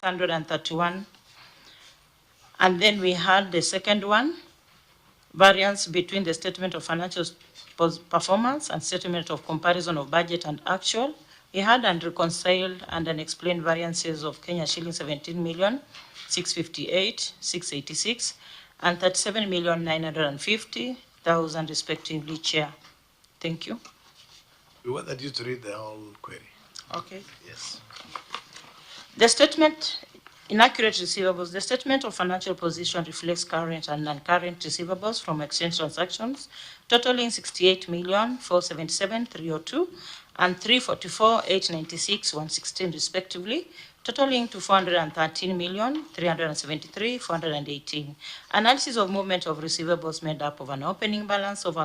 631. And then we had the second one, variance between the statement of financial performance and statement of comparison of budget and actual. We had and reconciled and unexplained variances of Kenya shilling 17,658,686 and 37,950,000 respectively, Chair. Thank you. We wanted you to read the whole query. Okay. Yes. The statement, inaccurate receivables. The statement of financial position reflects current and non-current receivables from exchange transactions totaling 68,477,302 and 344,896,116 respectively, totaling to 413,373,418. Analysis of movement of receivables made up of an opening balance of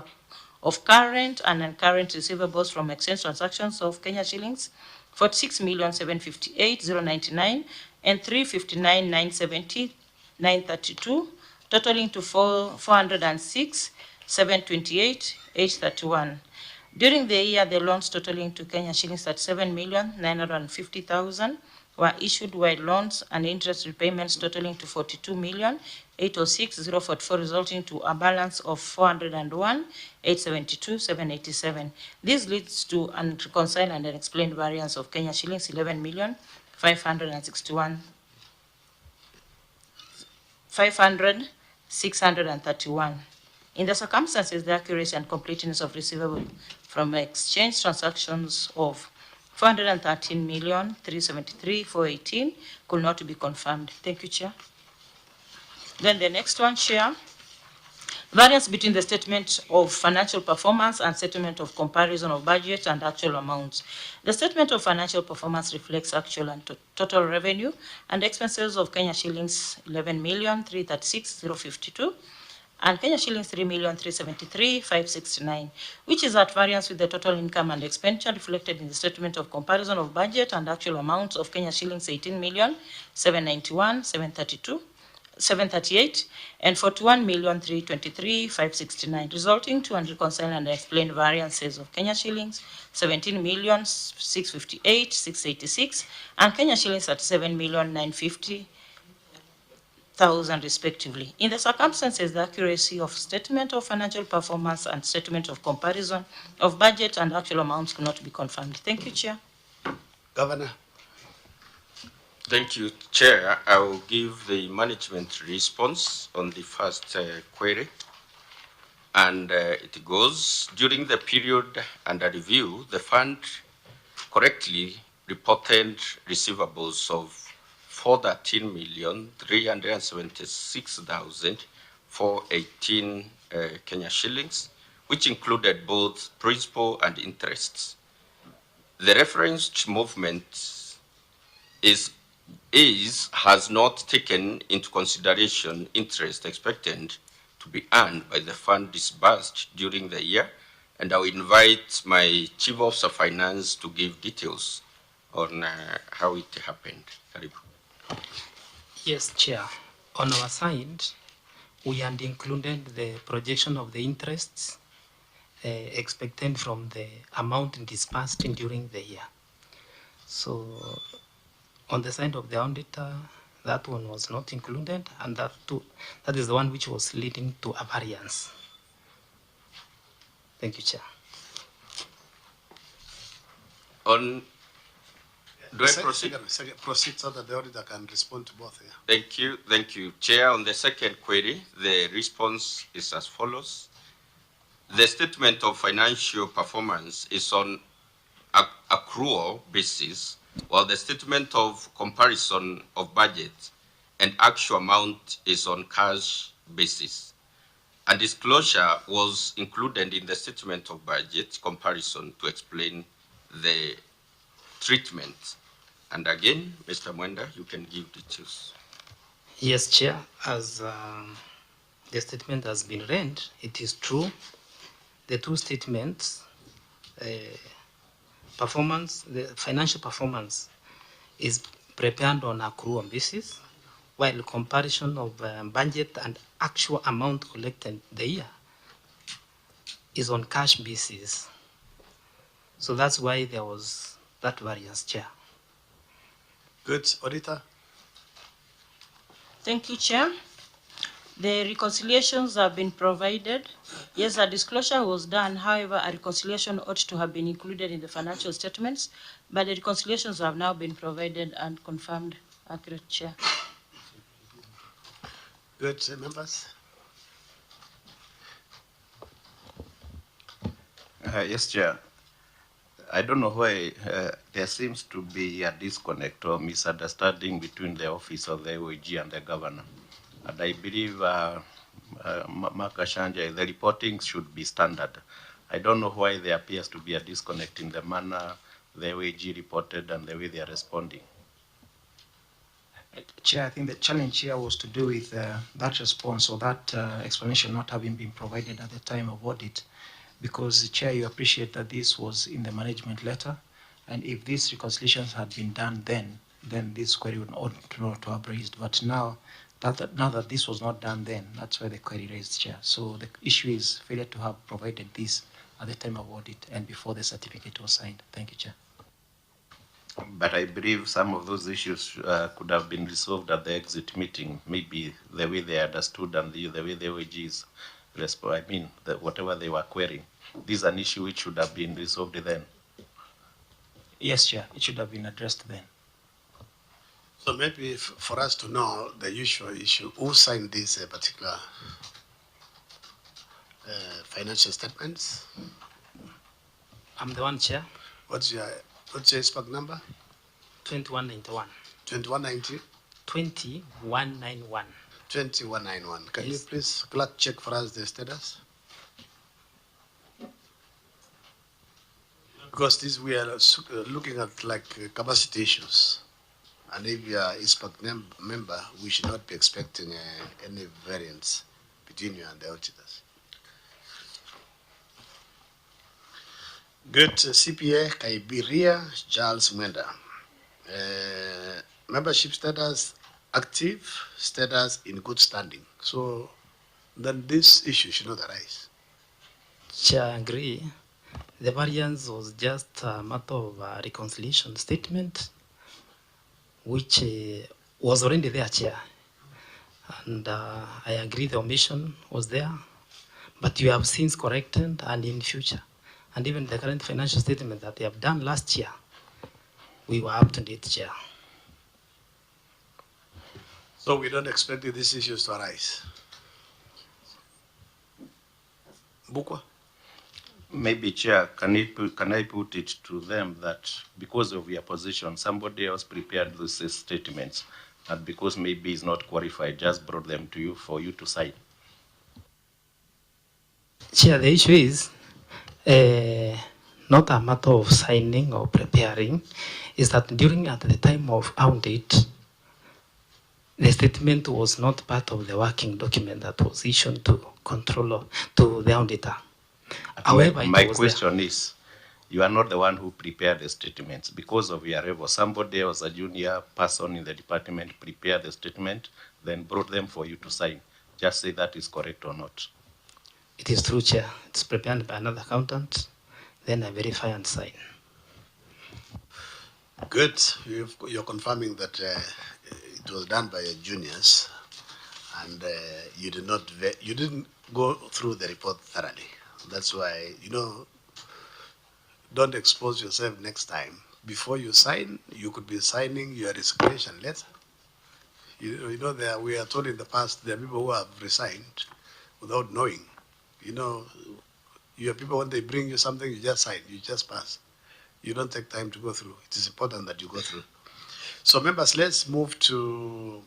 current and non-current receivables from exchange transactions of Kenya shillings 46,758,099 and 359,970,932, totaling to 406,728,831. During the year, the loans totaling to Kenya shillings 37,950,000 were issued, while loans and interest repayments totaling to 42,806,044, resulting to a balance of 401,872,787. This leads to unreconciled and unexplained variance of Kenya shillings 11,561,631. In the circumstances, the accuracy and completeness of receivable from exchange transactions of 413,373,418 could not be confirmed. Thank you, Chair. Then the next one, Chair. Variance between the statement of financial performance and statement of comparison of budget and actual amounts. The statement of financial performance reflects actual and total revenue and expenses of Kenya shillings 11,336,052 and Kenya shillings 3,373,569, which is at variance with the total income and expenditure reflected in the statement of comparison of budget and actual amounts of Kenya shillings 18,791,738 and 41,323,569, resulting to unreconciled and unexplained variances of Kenya shillings 17,658,686 and Kenya shillings 37,950,000 respectively. In the circumstances, the accuracy of statement of financial performance and statement of comparison of budget and actual amounts could not be confirmed. Thank you, Chair. Governor. Thank you, Chair. I will give the management response on the first query. And it goes, during the period under review, the fund correctly reported receivables of 413,376,418 Kenya shillings, which included both principal and interests. The referenced movement has not taken into consideration interest expected to be earned by the fund disbursed during the year, and I will invite my Chief Officer of Finance to give details on how it happened. Karibu. Yes, Chair. On our side, we had included the projection of the interests expected from the amount disbursed during the year. So, on the side of the auditor, that one was not included, and that is the one which was leading to a variance. Thank you, Chair. Do I proceed? Proceed so that the auditor can respond to both. Yeah. Thank you, Chair. On the second query, the response is as follows. The statement of financial performance is on accrual basis, while the statement of comparison of budget and actual amount is on cash basis. A disclosure was included in the statement of budget comparison to explain the treatment. And again, Mr. Mwenda, you can give details. Yes, Chair. As the statement has been read, it is true. The two statements, the financial performance is prepared on accrual basis, while comparison of budget and actual amount collected the year is on cash basis. So that's why there was that variance, Chair. Good. Auditor? Thank you, Chair. The reconciliations have been provided. Yes, a disclosure was done. However, a reconciliation ought to have been included in the financial statements, but the reconciliations have now been provided and confirmed. Accurate, Chair. Good, members? Yes, Chair. I don't know why there seems to be a disconnect or misunderstanding between the office of the OAG and the governor. And I believe, Makashanja, the reporting should be standard. I don't know why there appears to be a disconnect in the manner the OAG reported and the way they are responding. Chair, I think the challenge here was to do with that response or that explanation not having been provided at the time of audit, because, Chair, you appreciate that this was in the management letter, and if these reconciliations had been done then this query would not to have raised. But now that this was not done then, that's why the query raised, Chair. So the issue is failure to have provided this at the time of audit and before the certificate was signed. Thank you, Chair. But I believe some of those issues could have been resolved at the exit meeting, maybe the way they understood and the way the OAG is, whatever they were querying. This is an issue which should have been resolved then. Yes, Chair, it should have been addressed then. So maybe for us to know the usual issue, who signed these particular financial statements? I'm the one, Chair. What's your SPAC number? 2191. 2190? 2191. 2191. Can Yes. you please, clerk, check for us the status? Because this we are looking at like capacity issues. And if you are ISPAC member, we should not be expecting any variance between you and the auditors. Good. CPA Kaibiria Charles Mwenda. Membership status active, status in good standing. So then this issue should not arise. Chair, I agree. The variance was just a matter of a reconciliation statement, which was already there, Chair. And I agree the omission was there, but you have since corrected and in future. And even the current financial statement that they have done last year, we were up to date, Chair. So we don't expect these issues to arise. Bukwa? Maybe, Chair, can I put it to them that because of your position, somebody else prepared these statements, and because maybe it's not qualified, just brought them to you for you to sign? Chair, the issue is not a matter of signing or preparing, is that at the time of audit, the statement was not part of the working document that was issued to the auditor. However, my question is, you are not the one who prepared the statements. Because of your level, somebody else, a junior person in the department, prepared the statement, then brought them for you to sign. Just say that is correct or not. It is true, Chair. It's prepared by another accountant. Then I verify and sign. Good. You're confirming that it was done by your juniors, and you didn't go through the report thoroughly. That's why, don't expose yourself next time. Before you sign, you could be signing your resignation letter. We are told in the past there are people who have resigned without knowing. Your people, when they bring you something, you just sign, you just pass. You don't take time to go through. It is important that you go through. So members, let's move to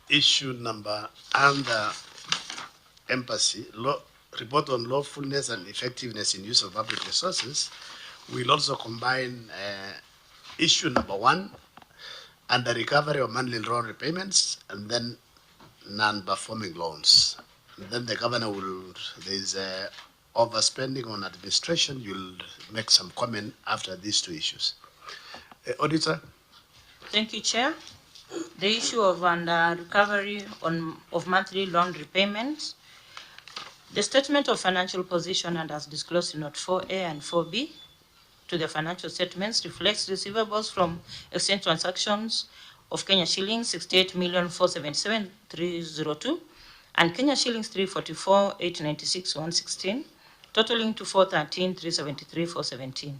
issue number under embassy, report on lawfulness and effectiveness in use of public resources. We'll also combine issue number 1 under recovery of monthly loan repayments and then non-performing loans. And then the governor there's overspending on administration. You'll make some comment after these two issues. Auditor? Thank you, Chair. The issue of recovery of monthly loan repayments. The statement of financial position and as disclosed in Note 4A and 4B to the financial statements reflects receivables from exchange transactions of Kenya shillings 68,477,302 and Kenya shillings 344,896,116, totaling to 413,373,417.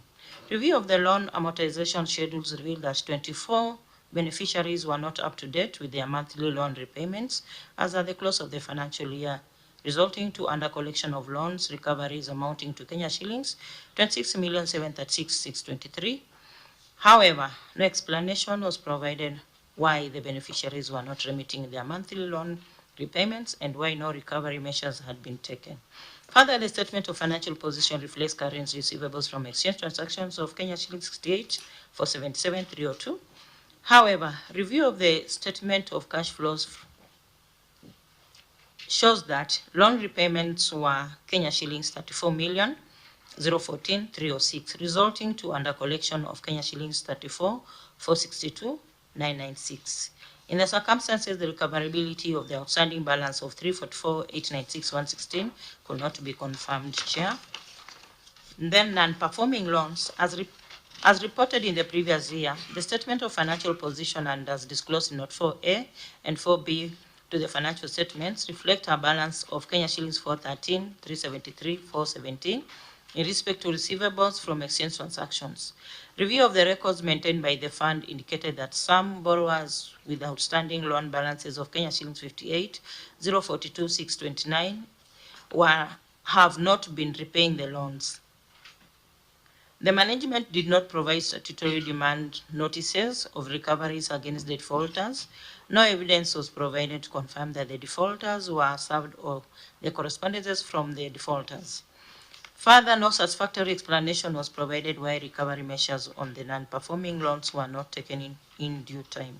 Review of the loan amortization schedules revealed that 24 beneficiaries were not up to date with their monthly loan repayments as at the close of the financial year, resulting to under collection of loans recoveries amounting to Kenya shillings 26,736,623. However, no explanation was provided why the beneficiaries were not remitting their monthly loan repayments and why no recovery measures had been taken. Further, the statement of financial position reflects current receivables from exchange transactions of Kenya shillings 68,477,302. However, review of the statement of cash flows shows that loan repayments were Kenya shillings 34,014,306, resulting to under collection of Kenya shillings 34,462,996. In the circumstances, the recoverability of the outstanding balance of 344,896,116 could not be confirmed, Chair. And then non-performing loans, as reported in the previous year, the statement of financial position and as disclosed in Note 4A and 4B to the financial statements reflect a balance of Kenya shillings 413,373,417 in respect to receivables from exchange transactions. Review of the records maintained by the fund indicated that some borrowers with outstanding loan balances of Kenya shillings 58,042,629 have not been repaying the loans. The management did not provide statutory demand notices of recoveries against the defaulters. No evidence was provided to confirm that the defaulters were served or the correspondences from the defaulters. Further, no satisfactory explanation was provided why recovery measures on the non-performing loans were not taken in due time.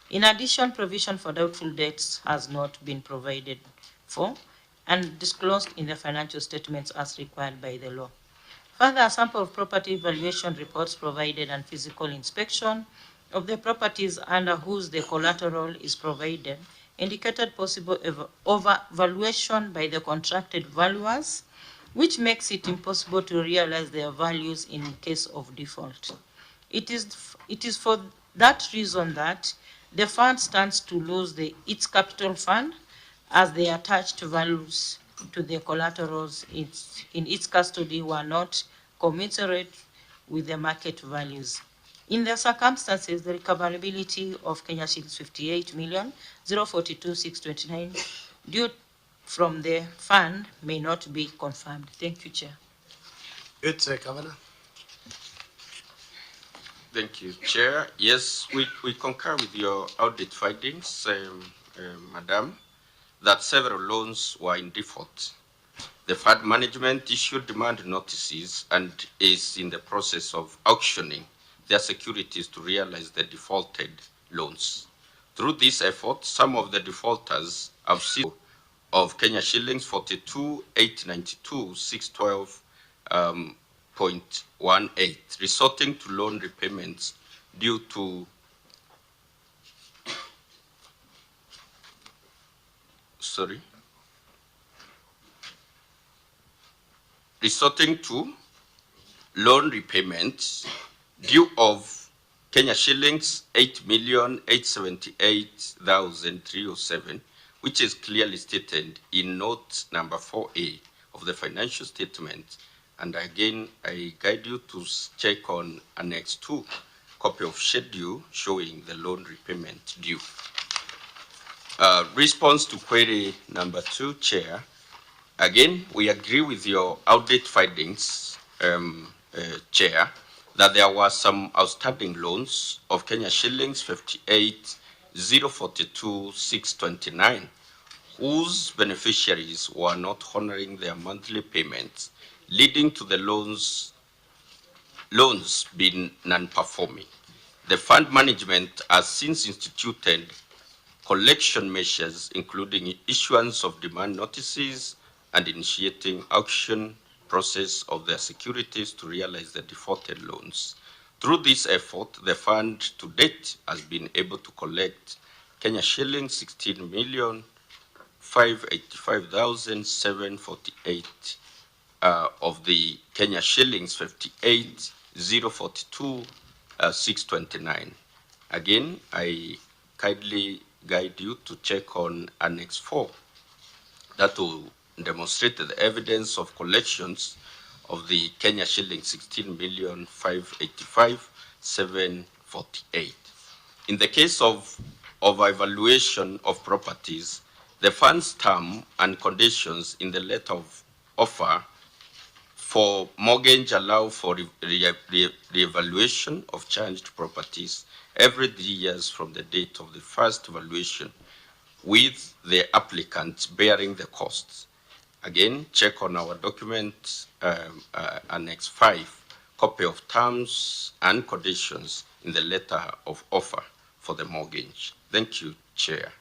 In addition, provision for doubtful debts has not been provided for and disclosed in the financial statements as required by the law. Further, a sample of property valuation reports provided and physical inspection of the properties under whose the collateral is provided indicated possible overvaluation by the contracted valuers, which makes it impossible to realize their values in case of default. It is for that reason that the fund stands to lose its capital fund as the attached values to the collaterals in its custody were not commensurate with the market values. In the circumstances, the recoverability of Kenya shillings 58,042,629 due from the fund may not be confirmed. Thank you, Chair. It's Governor. Thank you, Chair. Yes, we concur with your audit findings, Madam, that several loans were in default. The fund management issued demand notices and is in the process of auctioning their securities to realize the defaulted loans. Through this effort, some of the defaulters have seen of Kenya shillings 42,892,612.18, resorting to loan repayments due to resorting to loan repayments due of Kenya shillings 8,878,307, which is clearly stated in note number 4A of the financial statement. And again, I guide you to check on Annex 2, copy of schedule showing the loan repayment due. Response to query number 2, Chair. Again, we agree with your audit findings, Chair, that there were some outstanding loans of Kenya shillings 58,042,629, whose beneficiaries were not honoring their monthly payments, leading to the loans being non-performing. The fund management has since instituted collection measures, including issuance of demand notices and initiating auction process of their securities to realize the defaulted loans. Through this effort, the fund to date has been able to collect Kenya shillings 16,585,748 of the Kenya shillings 58,042,629. Again, I kindly guide you to check on Annex 4. That will demonstrate the evidence of collections of the Kenya shilling 16,585,748. In the case of evaluation of properties, the fund's term and conditions in the letter of offer for mortgage allow for re-evaluation of charged properties every 3 years from the date of the first valuation, with the applicant bearing the costs. Again, check on our document Annex 5, copy of terms and conditions in the letter of offer for the mortgage. Thank you, Chair.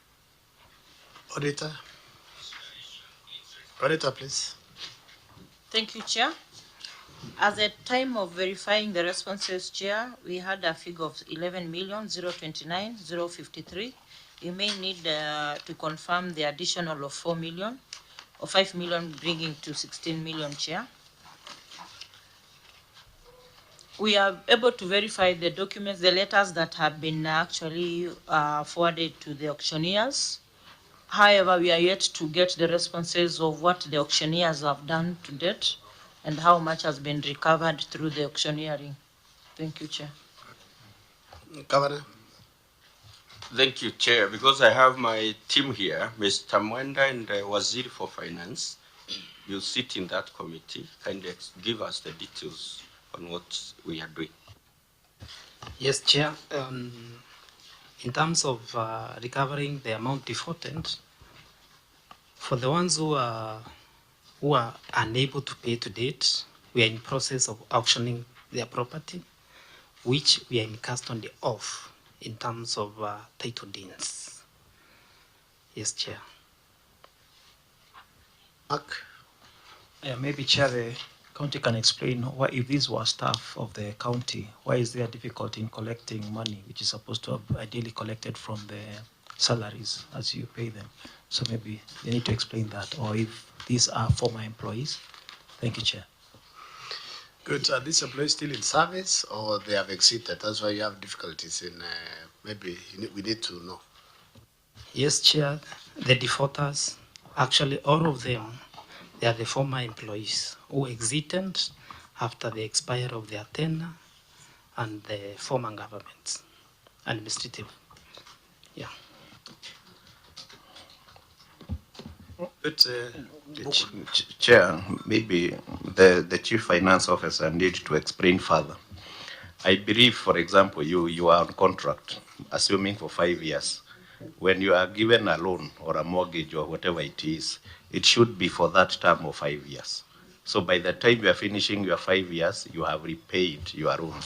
Auditor. Auditor, please. Thank you, Chair. At the time of verifying the responses, Chair, we had a figure of 11,029,053. We may need to confirm the additional of 4 million or 5 million, bringing to 16 million, Chair. We are able to verify the documents, the letters that have been actually forwarded to the auctioneers. However, we are yet to get the responses of what the auctioneers have done to date and how much has been recovered through the auctioneering. Thank you, Chair. Governor. Thank you, Chair. Because I have my team here, Mr. Mwenda and Waziri for Finance, you sit in that committee. Kindly give us the details on what we are doing. Yes, Chair. In terms of recovering the amount defaulted, for the ones who are unable to pay to date, we are in process of auctioning their property, which we are in custody of in terms of title deeds. Yes, Chair. Mark. Maybe, Chair, the county can explain why, if these were staff of the county, why is there difficulty in collecting money, which is supposed to have ideally collected from the salaries as you pay them? So maybe they need to explain that, or if these are former employees. Thank you, Chair. Good. Are these employees still in service or they have exited? That's why you have difficulties in, maybe we need to know. Yes, Chair. The defaulters, actually all of them, they are the former employees who exited after the expiry of their tenure and the former governments, administrative. Yeah. But, Chair, maybe the Chief Finance Officer needs to explain further. I believe, for example, you are on contract, assuming for 5 years. When you are given a loan or a mortgage or whatever it is, it should be for that term of 5 years. So by the time you are finishing your 5 years, you have repaid your loan.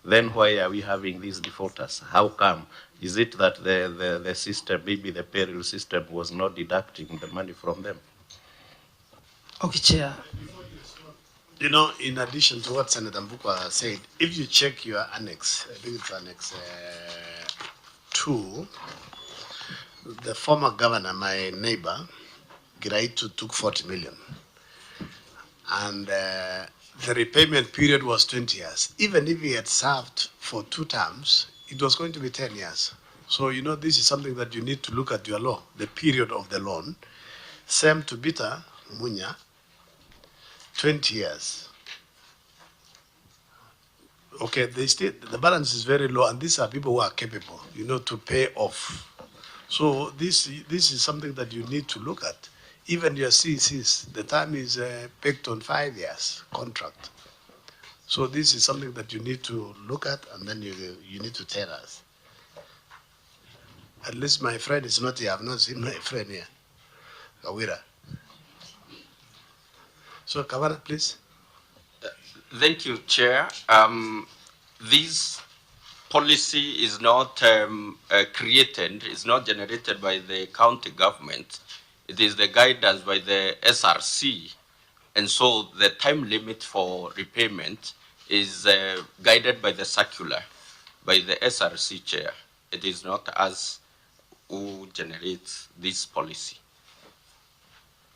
Then why are we having these defaulters? How come? Is it that the system, maybe the payroll system, was not deducting the money from them? Okay, Chair. you know, in addition to what Senator Mbukwa said, if you check your annex, I think it's Annex 2, the former governor, my neighbor, Giraitu, took 40 million. And the repayment period was 20 years. Even if he had served for 2 terms, it was going to be 10 years. So, you know, this is something that you need to look at your law, the period of the loan. Same to Bita Munya, 20 years. Okay, they still, the balance is very low, and these are people who are capable, you know, to pay off. So this is something that you need to look at. Even your CCs, the time is pegged on 5 years contract. So this is something that you need to look at, and then you need to tell us. At least my friend is not here. I've not seen my friend here. Kawira. So Kavana, please. Thank you, Chair. This policy is not created, is not generated by the county government. It is the guidance by the SRC. And so the time limit for repayment is guided by the circular, by the SRC chair. It is not us who generates this policy.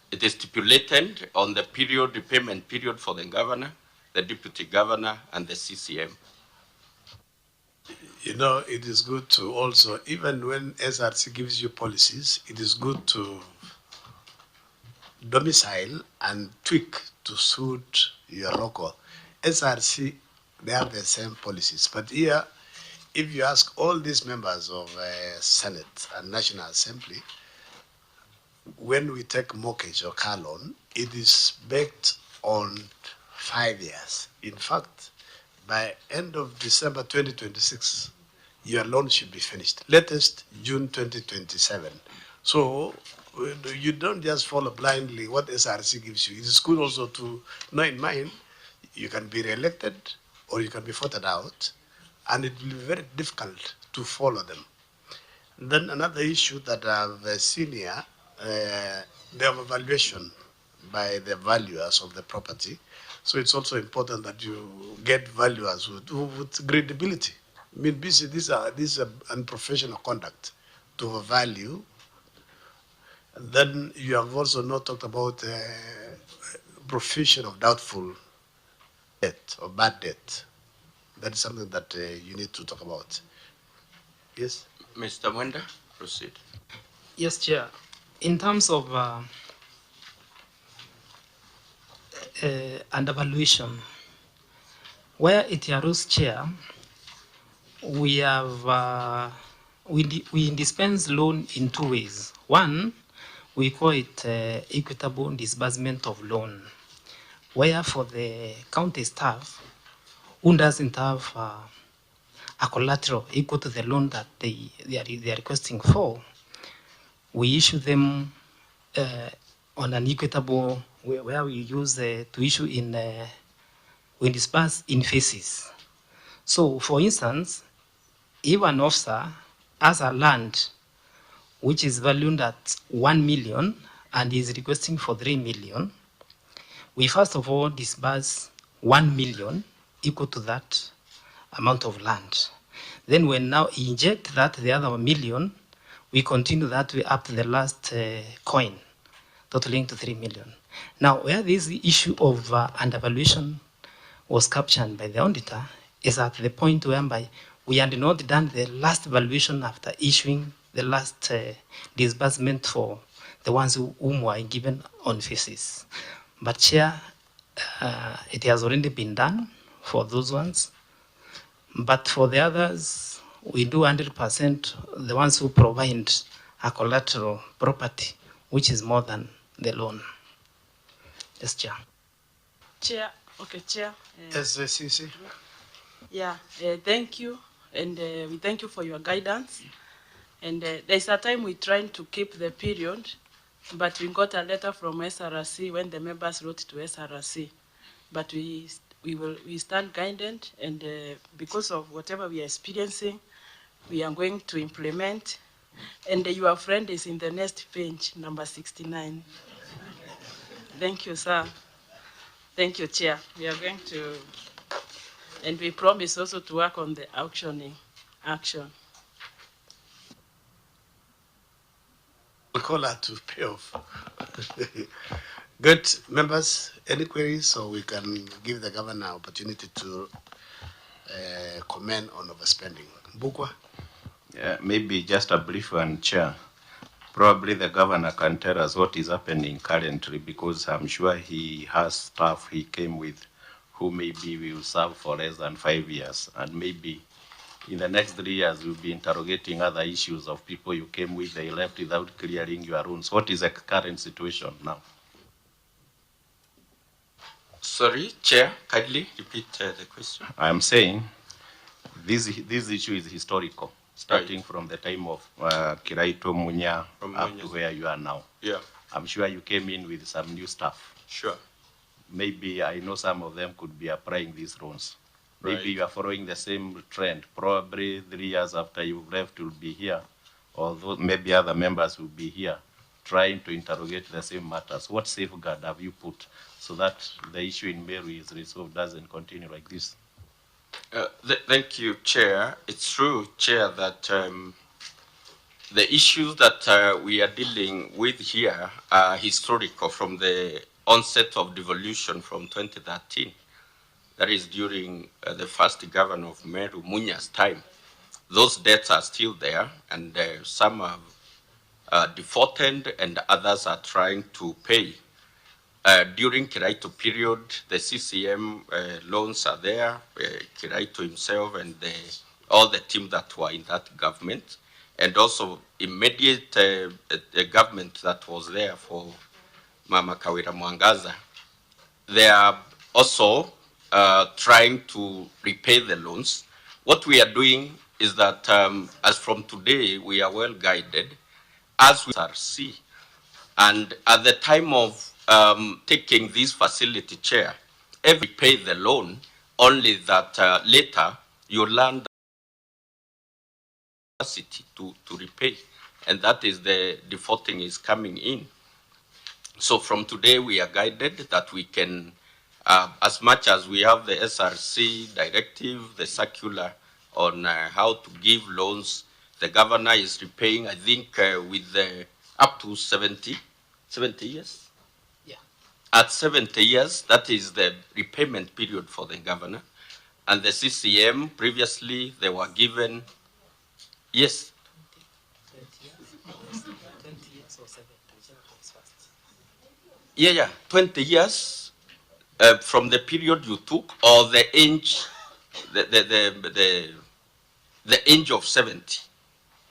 It is stipulated on the period, repayment period for the governor, the deputy governor, and the CCM. You know, it is good to also, even when SRC gives you policies, it is good to domicile and tweak to suit your local. SRC, they have the same policies. But here, if you ask all these members of Senate and National Assembly, when we take mortgage or car loan, it is based on 5 years. In fact, by end of December 2026, your loan should be finished. Latest June 2027. So you don't just follow blindly what SRC gives you. It is good also to know in mind you can be re-elected or you can be voted out, and it will be very difficult to follow them. Then another issue that I've seen here, they have evaluation by the valuers of the property. So it's also important that you get valuers with credibility. I mean, this is unprofessional conduct to value. And then you have also not talked about provision of doubtful debt or bad debt. That is something that you need to talk about. Yes? Mr. Mwenda, proceed. Yes, Chair. In terms of undervaluation, where it arose, Chair, we have we dispense loan in two ways. One, we call it equitable disbursement of loan, where for the county staff who doesn't have a collateral equal to the loan that they are requesting for, we issue them on an equitable way, where we use to issue in we disperse in phases. So, for instance, if an officer has a land which is valued at 1 million and is requesting for 3 million, we first of all disburse 1 million equal to that amount of land. Then when now inject that the other 1 million, we continue that way up to the last coin, totaling to 3 million. Now, where this issue of undervaluation was captured by the auditor is at the point whereby we had not done the last valuation after issuing the last disbursement for the ones whom were given on phases. But Chair, it has already been done for those ones. But for the others, we do 100% the ones who provide a collateral property, which is more than the loan. Yes, Chair. Chair, Chair. Yes, CC. Yeah, thank you, and we thank you for your guidance. And there's a time we're trying to keep the period, but we got a letter from SRC when the members wrote to SRC. But we stand guided, and because of whatever we are experiencing, we are going to implement. And your friend is in the next page, number 69. Thank you, sir. Thank you, Chair. We are going to, and we promise also to work on the auctioning action. We'll call her to pay off. Good. Members, any queries, so we can give the governor opportunity to comment on overspending. Bukwa? Yeah, maybe just a brief one, Chair. Probably the governor can tell us what is happening currently, because I'm sure he has staff he came with who maybe will serve for less than 5 years, and maybe in the next 3 years we'll be interrogating other issues of people you came with, they left without clearing your rooms. What is the current situation now? Sorry, Chair, kindly repeat the question. I'm saying this issue is historical, starting Right. from the time of Kiraito Munya up to where you are now. Yeah, I'm sure you came in with some new stuff. sure. Maybe I know some of them could be applying these loans. Maybe Right. you are following the same trend. Probably 3 years after you've left, you'll be here, although maybe other members will be here trying to interrogate the same matters. What safeguard have you put so that the issue in Meru is resolved, doesn't continue like this? Thank you, Chair. It's true, Chair, that the issues that we are dealing with here are historical from the onset of devolution from 2013. That is during the first governor of Meru, Munya's time. those debts are still there, and some are defaulted, and others are trying to pay. During Kiraito period, the CCM loans are there, Kiraito himself and all the team that were in that government, and also immediate government that was there for Mama Kawira Mwangaza. They are also trying to repay the loans. What we are doing is that as from today, we are well guided as we see. And at the time of taking this facility chair, every pay the loan, only that later you learn the capacity to repay. And that is the defaulting is coming in. So from today, we are guided that we can, as much as we have the SRC directive, the circular on how to give loans, the governor is repaying, I think, with up to 70 years? Yeah. At 70 years, that is the repayment period for the governor. And the CCM, previously, they were given, yes, 20 years or 70, whichever comes first. yeah, 20 years from the period you took, or the age, the age of 70.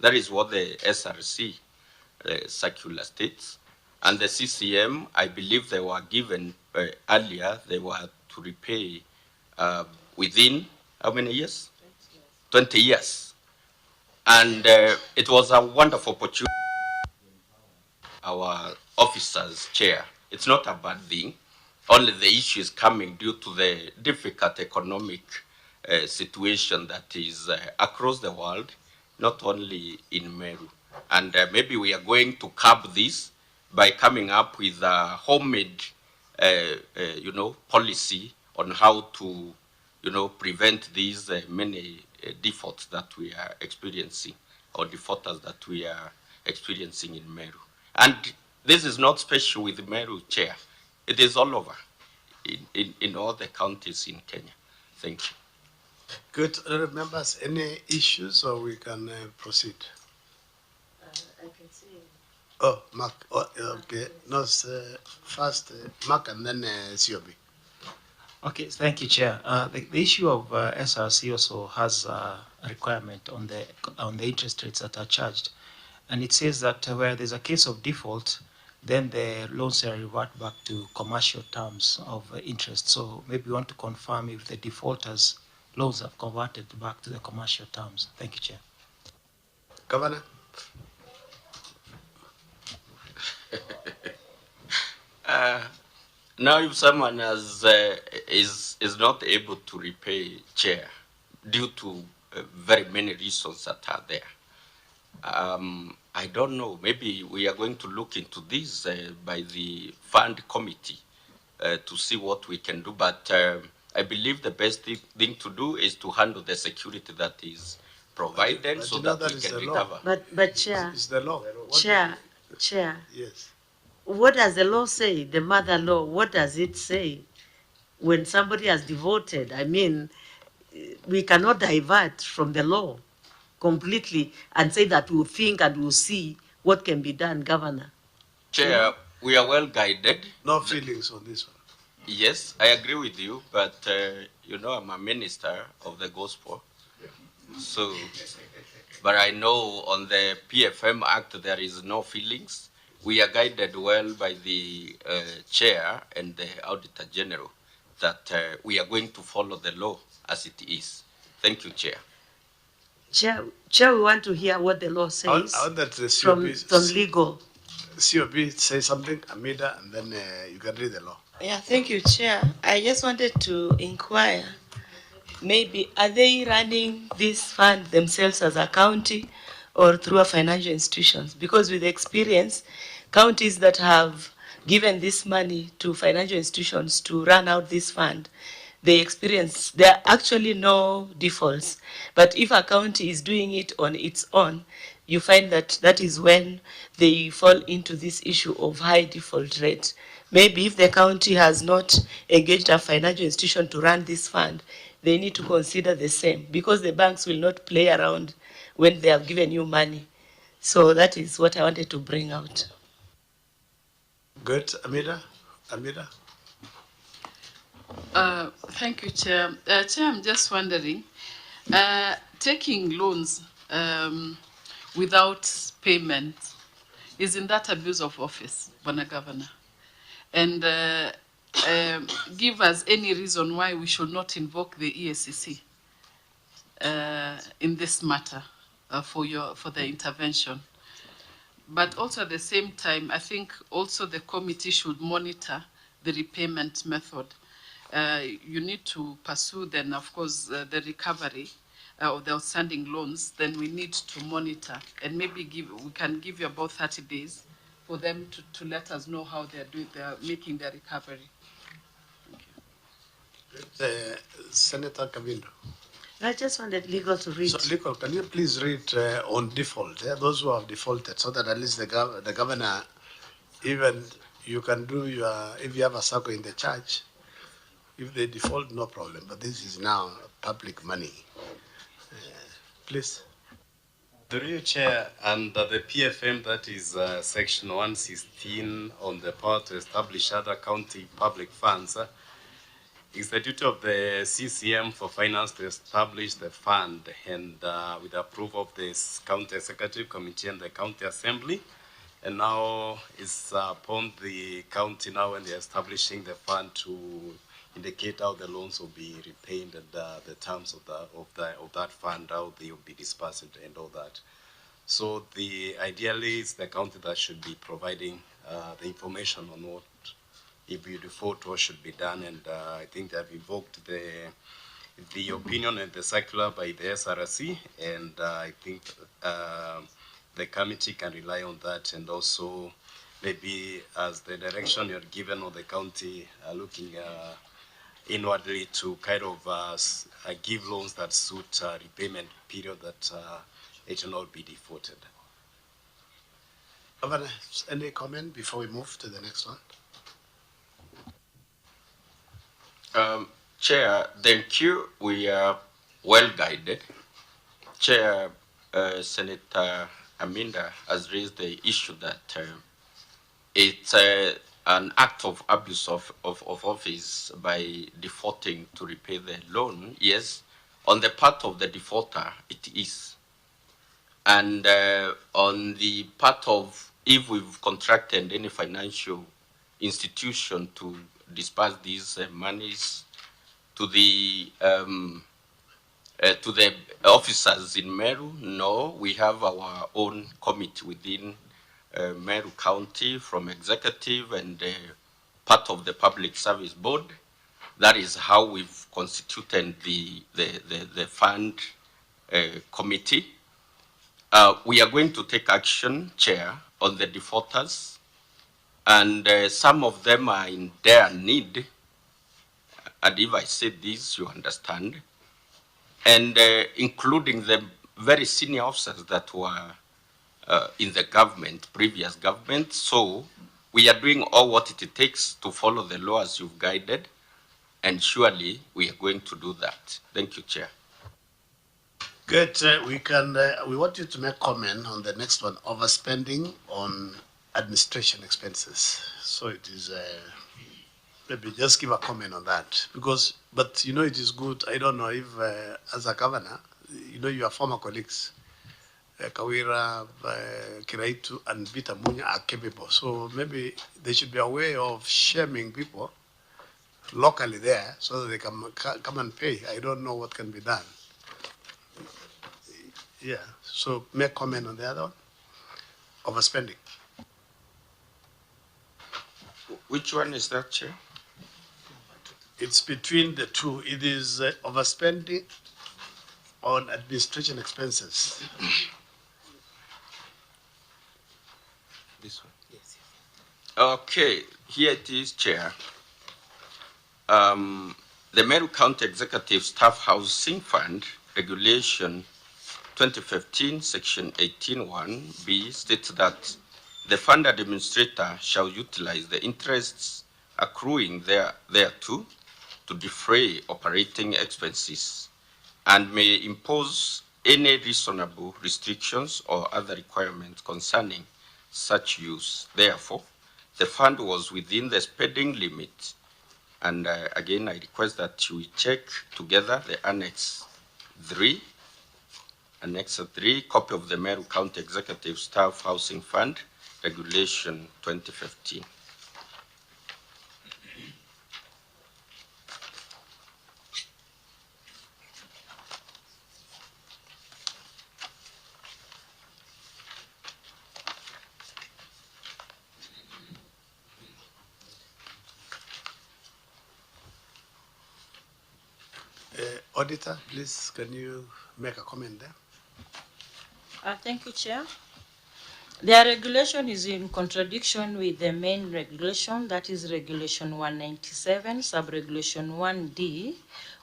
That is what the SRC circular states. And the CCM, I believe they were given earlier, they were to repay within how many years? 20 years. And it was a wonderful opportunity. Our officers chair. It's not a bad thing. Only the issue is coming due to the difficult economic situation that is across the world, not only in Meru. And maybe we are going to curb this by coming up with a homemade, policy on how to, prevent these many defaults that we are experiencing, or defaulters that we are experiencing in Meru. And this is not special with Meru chair. It is all over in all the counties in Kenya. Thank you. Good. Honourable members, any issues or we can proceed? I can see. Oh, Mark. Oh, okay. No, first Mark and then COB. Okay, thank you, Chair. The issue of SRC also has a requirement on the interest rates that are charged, and it says that where there's a case of default, then the loans are revert back to commercial terms of interest. So maybe we want to confirm if the defaulters' loans have converted back to the commercial terms. Thank you, Chair. Governor. Now, if someone has, is not able to repay chair due to very many reasons that are there, I don't know. Maybe we are going to look into this by the fund committee to see what we can do. But I believe the best thing to do is to handle the security that is provided, but so you know that that we is can the law. recover. But Chair, It's the law. Chair, Yes. what does the law say? The mother law, what does it say? When somebody has devoted, I mean, we cannot divert from the law completely and say that we'll think and we'll see what can be done, Governor. Chair, we are well guided. No feelings on this one. Yes, I agree with you, but I'm a minister of the gospel. So, but I know on the PFM Act there is no feelings. We are guided well by the chair and the auditor general that we are going to follow the law as it is. Thank you, Chair. Chair, we want to hear what the law says I want that the from legal. COB say something, Amida, and then you can read the law. Yeah, thank you, Chair. I just wanted to inquire, maybe are they running this fund themselves as a county or through a financial institutions? Because with experience, counties that have given this money to financial institutions to run out this fund, there are actually no defaults. But if a county is doing it on its own, you find that is when they fall into this issue of high default rate. Maybe if the county has not engaged a financial institution to run this fund, they need to consider the same, because the banks will not play around when they have given you money. So that is what I wanted to bring out. Good, Amida? Amida? Thank you, Chair. Chair, I'm just wondering, taking loans without payment, isn't that abuse of office, Bwana Governor? And give us any reason why we should not invoke the EACC in this matter for the intervention. But also at the same time, I think also the committee should monitor the repayment method. You need to pursue then, of course, the recovery of the outstanding loans. Then we need to monitor and maybe we can give you about 30 days for them to let us know how they're making their recovery. Senator Kabindo. I just wanted legal to read. So, legal, can you please read on default, those who have defaulted, so that at least the governor, even you can do if you have a circle in the church, if they default, no problem. But this is now public money. Please. Through you, Chair, under the PFM, that is Section 116 on the power to establish other county public funds, it's the duty of the CCM for finance to establish the fund and with approval of the County Executive Committee and the County Assembly. And now it's upon the county now when they're establishing the fund to indicate how the loans will be repaid and the terms of that fund, how they will be dispersed and all that. So ideally it's the county that should be providing the information on what, if you default, what should be done. And I think they have invoked the opinion and the circular by the SRC, and I think the committee can rely on that, and also maybe as the direction you're given on the county looking inwardly to kind of give loans that suit repayment period that it will not be defaulted. Governor, any comment before we move to the next one? Chair, thank you. We are well guided. Chair, Senator Aminda has raised the issue that it's an act of abuse of office by defaulting to repay the loan. Yes, on the part of the defaulter, it is. And on the part of if we've contracted any financial institution to disperse these monies to the officers in Meru, no, we have our own committee within Meru County from executive and part of the public service board. That is how we've constituted the fund committee. We are going to take action, Chair, on the defaulters, and some of them are in dire need. And if I say this, you understand. And including the very senior officers that were in the government, previous government. So we are doing all what it takes to follow the law as you've guided, and surely we are going to do that. Thank you, Chair. Good. We want you to make comment on the next one, overspending on administration expenses. So it is, maybe just give a comment on that, but you know, it is good. I don't know if as a governor, you know, your former colleagues, Kawira, Kiraitu, and Vita Munya are capable. So maybe they should be aware of shaming people locally there so that they can come and pay. I don't know what can be done. Yeah, so make comment on the other one, overspending. Which one is that, Chair? It's between the two. It is overspending on administration expenses. This one? Yes. Okay, here it is, Chair. The Meru County Executive Staff Housing Fund Regulation 2015, Section 18(1)(b) states that the fund administrator shall utilize the interests accruing thereto to defray operating expenses and may impose any reasonable restrictions or other requirements concerning such use. Therefore, the fund was within the spending limit. And again, I request that we check together the Annex 3, copy of the Meru County Executive Staff Housing Fund, Regulation 2015. Auditor, please, can you make a comment there? Thank you, Chair. Their regulation is in contradiction with the main regulation, that is Regulation 197, Sub-Regulation 1D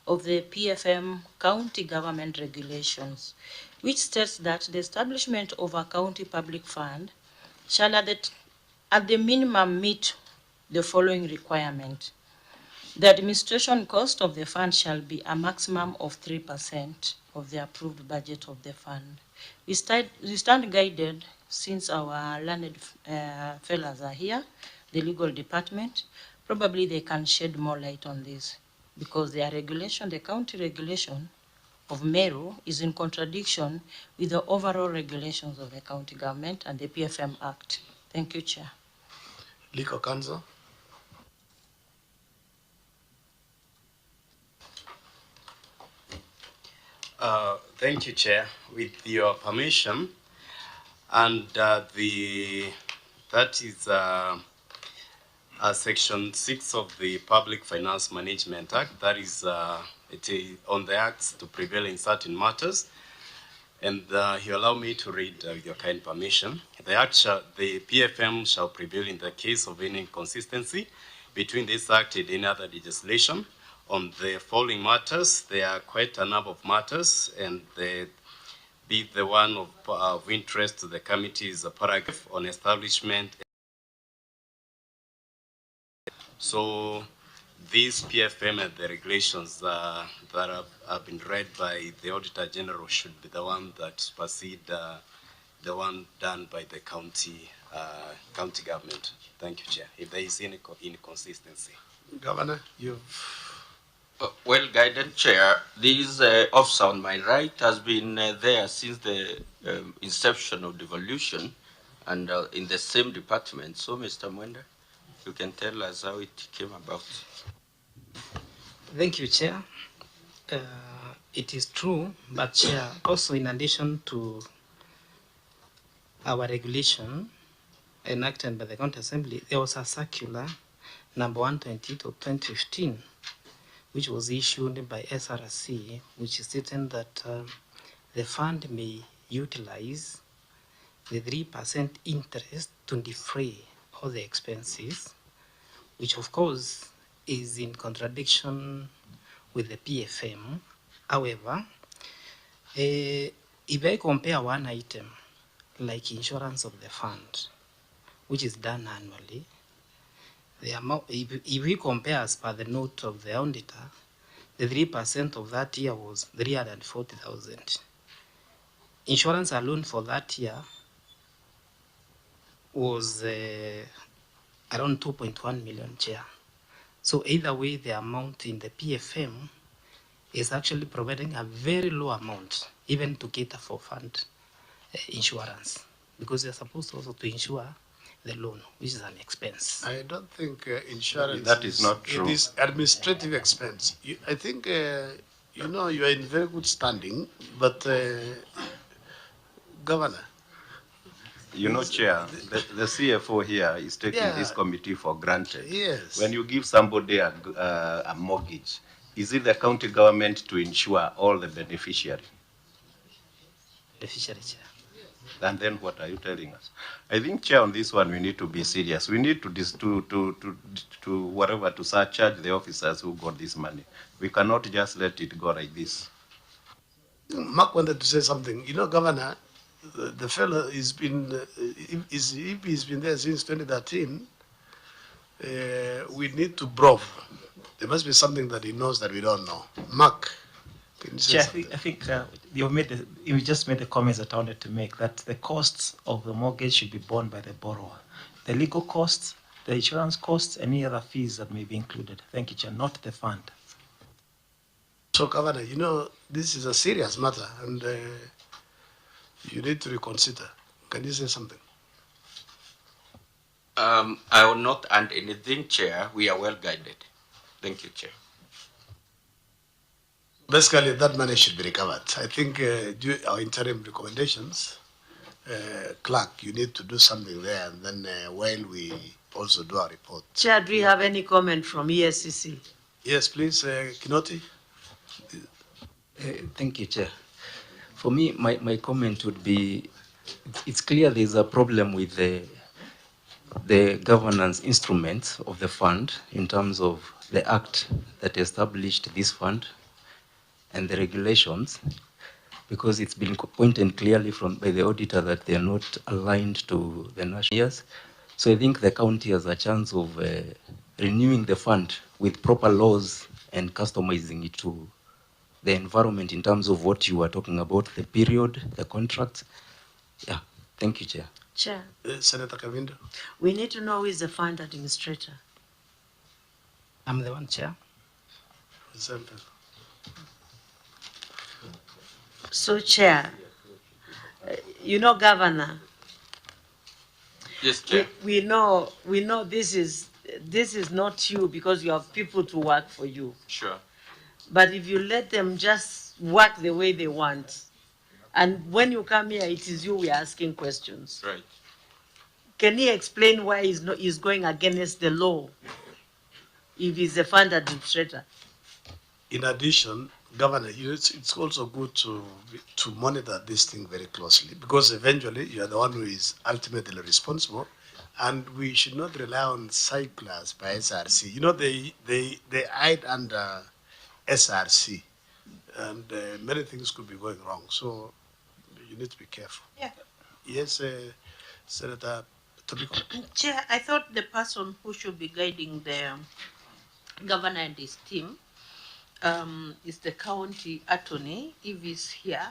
of the PFM County Government Regulations, which states that the establishment of a county public fund shall at the minimum meet the following requirement. The administration cost of the fund shall be a maximum of 3% of the approved budget of the fund. We stand guided, since our learned fellows are here, the legal department, probably they can shed more light on this, because their regulation, the county regulation of Meru, is in contradiction with the overall regulations of the county government and the PFM Act. Thank you, Chair. Legal Counsel. Thank you, Chair. With your permission, and that is Section 6 of the Public Finance Management Act, that is on the acts to prevail in certain matters. And you allow me to read with your kind permission. The PFM shall prevail in the case of any inconsistency between this act and any other legislation. On the following matters, there are quite a number of matters, and be the one of interest to the committee is a paragraph on establishment. So these PFM and the regulations that have been read by the Auditor General should be the one that supersede the one done by the county government. Thank you, Chair. If there is any inconsistency. Governor, you've... Well guided, Chair. This officer on my right has been there since the inception of devolution and in the same department. So, Mr. Mwenda, you can tell us how it came about. Thank you, Chair. It is true, but Chair, also in addition to our regulation enacted by the County Assembly, there was a circular number 128 of 2015, which was issued by SRC, which stated that the fund may utilize the 3% interest to defray all the expenses, which of course is in contradiction with the PFM. However, if I compare one item like insurance of the fund, which is done annually, the amount, if we compare as per the note of the auditor, the 3% of that year was 340,000. Insurance alone for that year was around 2.1 million, Chair. So either way, the amount in the PFM is actually providing a very low amount, even to cater for fund insurance, because they're supposed also to insure the loan, which is an expense. I don't think insurance... That is not true. It is administrative expense. I think, you know, you are in very good standing, but Governor... You know, Chair, the CFO here is taking this committee for granted. Yes. When you give somebody a mortgage, is it the county government to insure all the beneficiary? Beneficiary, Chair. And then what are you telling us? I think, Chair, on this one, we need to be serious. We need to surcharge the officers who got this money. We cannot just let it go like this. Mark wanted to say something. You know, Governor, the fellow has been, if he's been there since 2013, we need to probe. There must be something that he knows that we don't know. Mark, Can you say Chair, something? I think you just made the comments that I wanted to make, that the costs of the mortgage should be borne by the borrower. The legal costs, the insurance costs, any other fees that may be included. Thank you, Chair, not the fund. So, Governor, you know, this is a serious matter and you need to reconsider. Can you say something? I will not add anything, Chair. We are well guided. Thank you, Chair. Basically, that money should be recovered. I think our interim recommendations, clerk, you need to do something there, and then while we also do our report. Chair, do you have any comment from ESCC? Yes, please, Kinoti. Thank you, Chair. For me, my comment would be, it's clear there's a problem with the governance instruments of the fund in terms of the act that established this fund and the regulations, because it's been pointed clearly by the auditor that they are not aligned to the national years. So I think the county has a chance of renewing the fund with proper laws and customizing it to the environment in terms of what you are talking about, the period, the contracts. Yeah, thank you, Chair. Chair, Senator Kavindo. we need to know who is the fund administrator. I'm the one, Chair. Example. So, Chair, you know, Governor, Yes, Chair. we know this is not you because you have people to work for you. Sure. But if you let them just work the way they want, and when you come here, it is you we are asking questions. Right. Can he explain why he's going against the law if he's a fund administrator? In addition, Governor, it's also good to monitor this thing very closely, because eventually you are the one who is ultimately responsible, and we should not rely on circulars by SRC. You know, they hide under SRC, and many things could be going wrong. So you need to be careful. Yeah. Yes, Senator Tobiko. Chair, I thought the person who should be guiding the governor and his team is the county attorney. If he's here,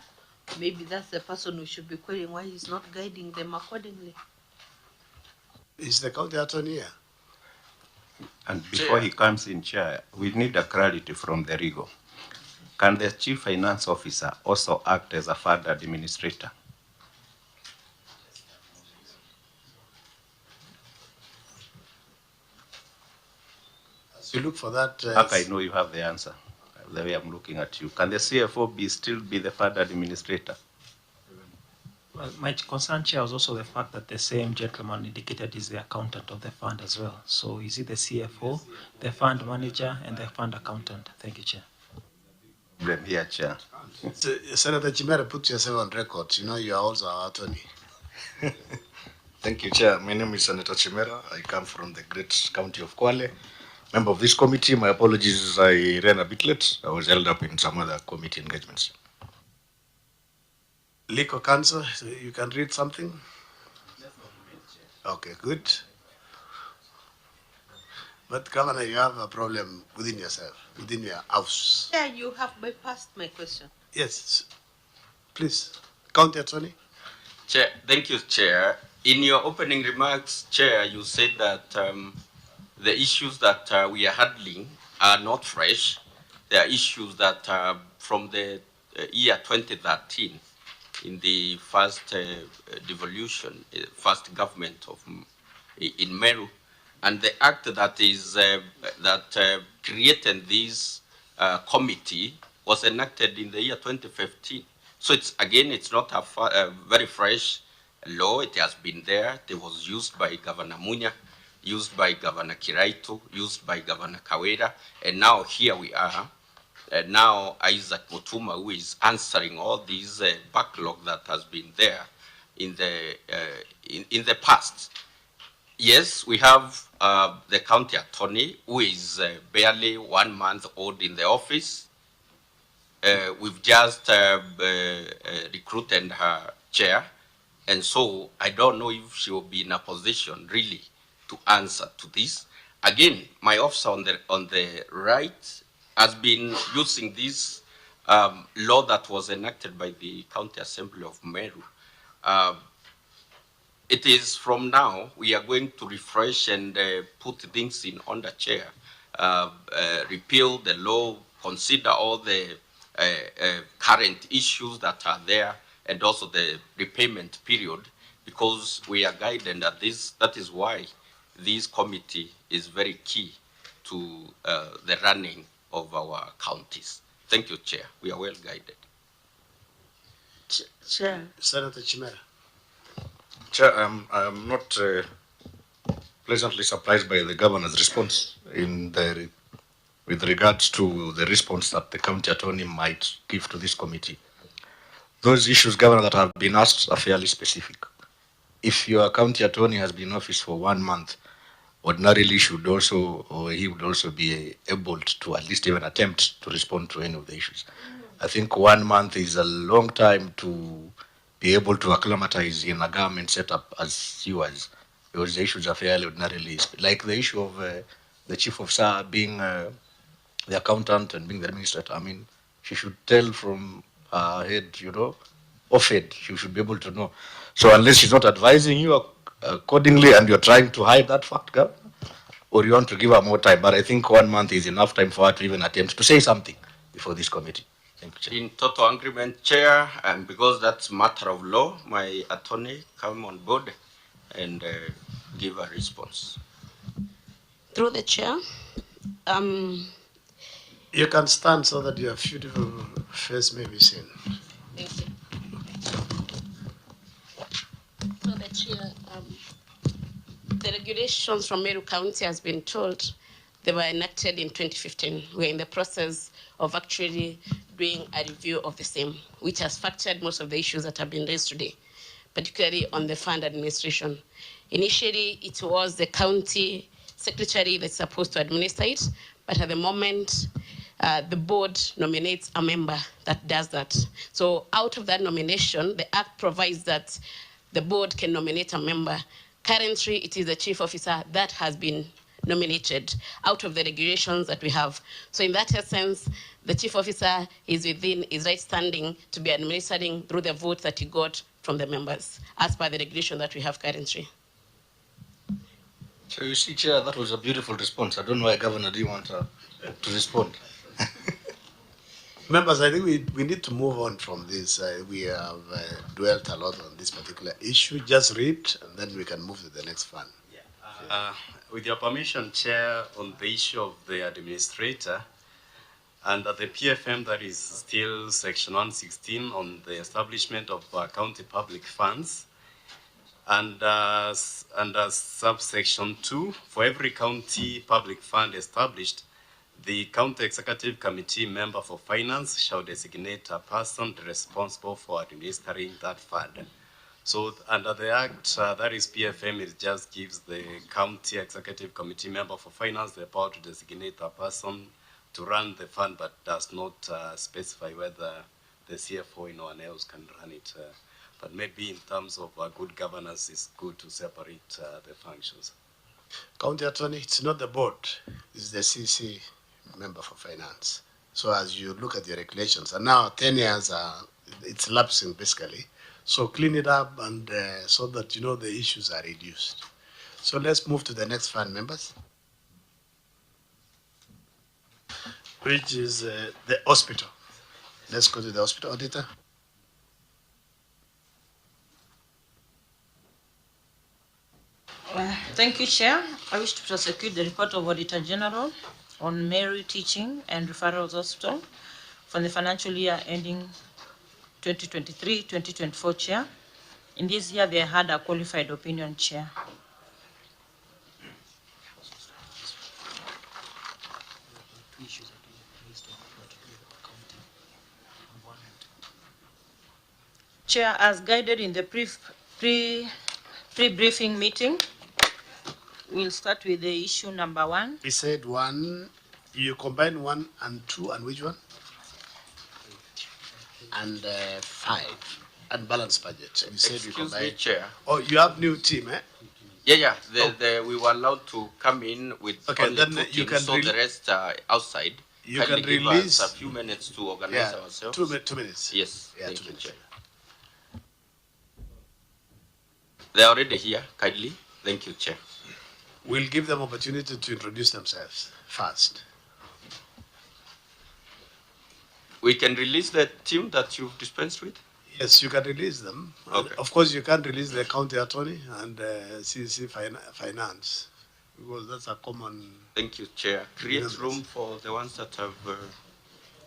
maybe that's the person who should be querying why he's not guiding them accordingly. Is the county attorney here? And before he comes in, Chair, we need a clarity from the RIGO. Can the Chief Finance Officer also act as a fund administrator? As you look for that. I know you have the answer, the way I'm looking at you. Can the CFO still be the fund administrator? Well, my concern, Chair, was also the fact that the same gentleman indicated is the accountant of the fund as well. So is it the CFO, the fund manager, and the fund accountant? Thank you, Chair. Here, Chair. Senator Chimera, put yourself on record. You know, you are also our attorney. Thank you, Chair. My name is Senator Chimera. I come from the great county of Kwale. Member of this committee, my apologies, I ran a bit late. I was held up in some other committee engagements. Legal counsel, you can read something? Okay, good. But Governor, you have a problem within yourself, within your house. Yeah, you have bypassed my question. Yes, please. County attorney. Chair, thank you, Chair. In your opening remarks, Chair, you said that the issues that we are handling are not fresh. They are issues that are from the year 2013, in the first devolution, first government of in Meru, and the act that is that created this committee was enacted in the year 2015. So it's not a very fresh law. It has been there. It was used by Governor Munya, used by Governor Kiraito, used by Governor Kawera, and now here we are. Now Isaac Mutuma, who is answering all these backlog that has been there in the past. Yes, we have the county attorney, who is barely 1 month old in the office. We've just recruited her chair, and so I don't know if she will be in a position really to answer to this. Again, my officer on the right has been using this law that was enacted by the County Assembly of Meru. It is from now we are going to refresh and put things in under chair, repeal the law, consider all the current issues that are there, and also the repayment period, because we are guided at this. That is why this committee is very key to the running of our counties. Thank you, Chair. We are well guided. Chair. Senator Chimera. Chair, I'm not pleasantly surprised by the governor's response with regards to the response that the county attorney might give to this committee. Those issues, Governor, that have been asked are fairly specific. If your county attorney has been in office for 1 month, ordinarily should also, or he would also be able to at least even attempt to respond to any of the issues. I think 1 month is a long time to be able to acclimatize in a government setup as yours, because the issues are fairly ordinarily, like the issue of the chief officer being the accountant and being the administrator. I mean, she should tell from her head, off head, she should be able to know. So unless she's not advising you accordingly and you're trying to hide that fact, Governor, or you want to give her more time, but I think 1 month is enough time for her to even attempt to say something before this committee. Thank you, Chair. In total agreement, Chair, and because that's matter of law, my attorney come on board and give a response. Through the chair, You can stand so that your beautiful face may be seen. thank you. Through the chair, the regulations from Meru County has been told they were enacted in 2015. We're in the process of actually doing a review of the same, which has factored most of the issues that have been raised today, particularly on the fund administration. Initially, it was the county secretary that's supposed to administer it, but at the moment, the board nominates a member that does that. So out of that nomination, the Act provides that the board can nominate a member. Currently, it is the chief officer that has been nominated out of the regulations that we have. So in that essence, the chief officer is within his right standing to be administering through the vote that he got from the members, as per the regulation that we have currently. So you see, Chair, that was a beautiful response. I don't know why Governor didn't want to respond. Members, I think we need to move on from this. We have dwelt a lot on this particular issue. Just read, and then we can move to the next fund. With your permission, Chair, on the issue of the administrator, under the PFM, that is still Section 116 on the establishment of county public funds, and under subsection 2, for every county public fund established, the County Executive Committee member for finance shall designate a person responsible for administering that fund. So under the Act, that is PFM, it just gives the County Executive Committee member for finance the power to designate a person to run the fund, but does not specify whether the CFO or no one else can run it. But maybe in terms of good governance, it's good to separate the functions. County Attorney, it's not the board, it's the CC member for finance. So as you look at the regulations, and now 10 years, it's lapsing basically. So clean it up and so that the issues are reduced. So let's move to the next fund, members, which is the hospital. Let's go to the hospital, auditor. Thank you, Chair. I wish to prosecute the report of Auditor General on Mary Teaching and Referrals Hospital for the financial year ending 2023-2024, Chair. In this year, they had a qualified opinion, Chair. Chair, as guided in the pre-briefing meeting, we'll start with the issue number 1. He said 1, you combine 1 and 2, and which one? And 5, and balanced budget. You said you Excuse combine. me, Chair. Oh, you have new team, eh? Yeah. We were allowed to come in with Okay, only then 2 you teams, can so the rest are outside. You kindly can give release us a few minutes to organize yeah, ourselves. 2 minutes. Yes, Yeah, thank 2 you, minutes. Chair. They're already here, kindly. Thank you, Chair. We'll give them opportunity to introduce themselves first. We can release the team that you've dispensed with? Yes, you can release them. Okay. Of course, you can't release the county attorney and CC Finance because that's a common. Thank you, Chair. Create Members. room for the ones that have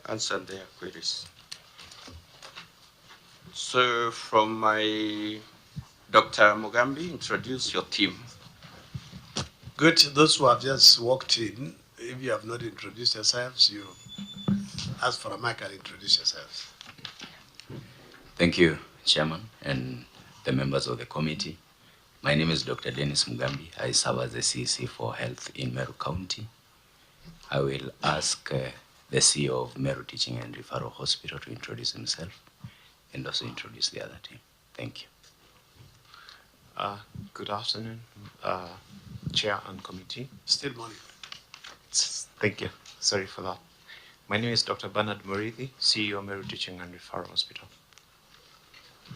answered their queries. So from my Dr. Mugambi, introduce your team. Good. Those who have just walked in, if you have not introduced yourselves, you ask for a mic and introduce yourselves. Thank you, Chairman, and the members of the committee. My name is Dr. Dennis Mugambi. I serve as the CEC for Health in Meru County. I will ask the CEO of Meru Teaching and Referral Hospital to introduce himself and also introduce the other team. Thank you. Good afternoon, Chair and committee. Still morning. Thank you. Sorry for that. My name is Dr. Bernard Murithi, CEO of Meru Teaching and Referral Hospital.